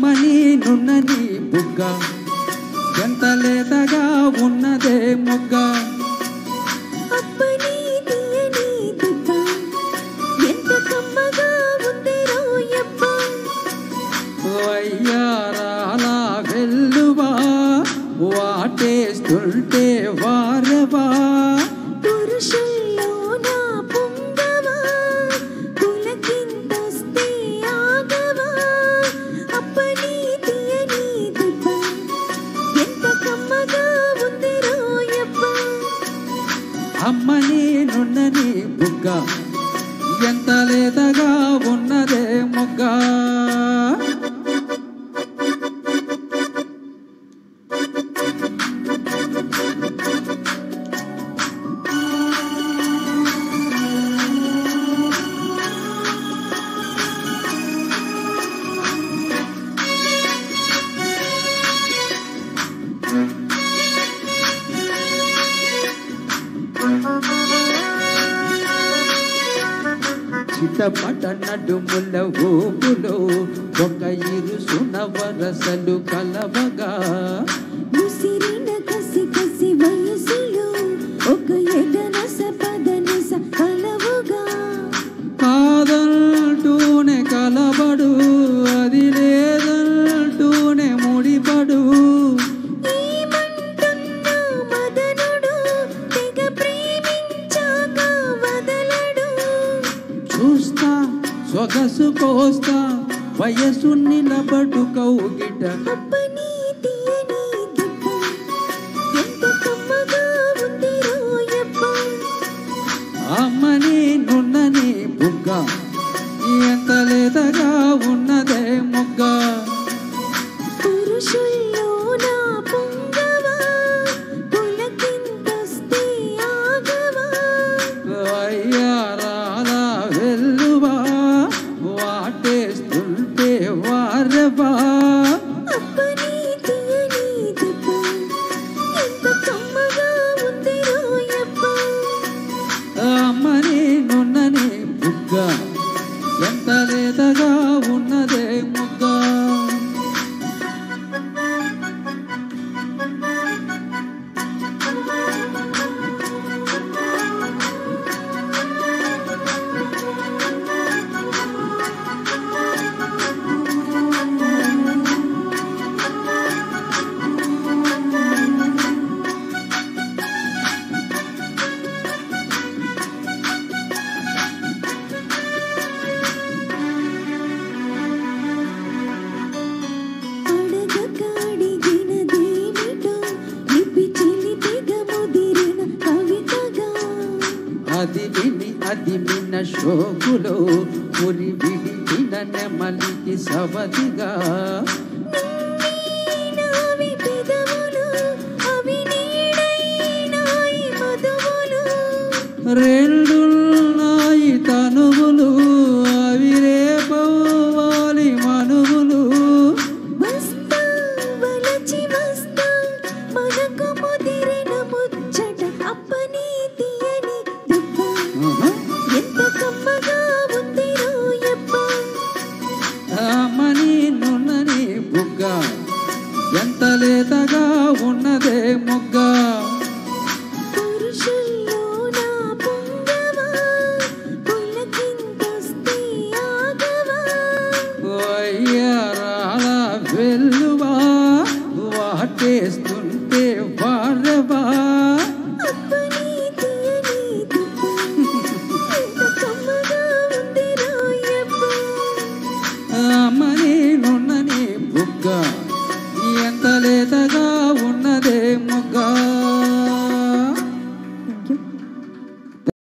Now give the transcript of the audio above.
అమ్మని నున్నని బుగ్గ ఎంత లేతగా ఉన్నదే మొగ్గ అప్పని తీయని దిబ్బ ఎంత కమ్మగా ఉంది రోయప్ప వయ్యారాల వెల్లువా వాటేస్తుంటే వారవా పురుషుల్లో నా పొంగవా పులకింతొస్తే ఆగవా అప్పని తీయని దిబ్బ ఎంత కమ్మగా ఉంది రోయప్ప అమ్మని నున్నని బుగ్గ ఎంత లేతగా ఉన్నదే మొగ్గ చిటపట నడుముల ఊపులో ఒక ఇరుసున వరసలు కలవగా ముసిరిన కసి కసి వయసులో ఒక ఎదనస పదనస కలవుగా కాదంటూనే కలబడు అది లేదంటూనే ముడిపడు ఏమంటున్నా మదనుడు తెగ ప్రేమించాక వదలడు చూస్తా సొగసు కోస్తా వయసు నిలబడు కౌగిట అప్పని తీయని దిబ్బ ఎంత కమ్మగా ఉంది రోయప్ప అమ్మని నున్నని బుగ్గ ఎంత లేతగా ఉన్నదే మొగ్గ పురుషుల్లో నా పొంగవా పులకింతొస్తే ఆగవా వయ్యారాల వెల్లువా వాటేస్తుంటే వారవా అప్పని తీయని దిబ్బ ఎంత కమ్మగా ఉంది రోయప్ప అమ్మని నున్నని బుగ్గ ఎంత లేతగా ఉన్నదే మొగ్గ అడగక అడిగినదేమిటో లిపి చిలిపిగ ముదిరిన కవితగా అది విన్న శోకులో పురి విడిచిన నెమలికి సవతిగా నావి పెదవులు అవి నీడైనాయి మధువులు రెండున్నాయి తనువులు అవి రేపవాలి మనువులు వస్తా వలచి వస్తా మనకు ముదిరిన ముచ్చట అప్పని తీయని దిబ్బ ఎంత కమ్మగా ఉంది రోయప్ప అమ్మని నున్నని బుగ్గ ఎంత లేతగా ఉన్నదే మొగ్గ పురుషుల్లో నా పొంగవా పులకింతొస్తే ఆగవా వయ్యారాల వెల్లువా వాటేస్తుంటే వారవా అప్పని తీయని దిబ్బ ఎంత కమ్మగా ఉంది రోయప్ప అమ్మని నున్నని బుగ్గ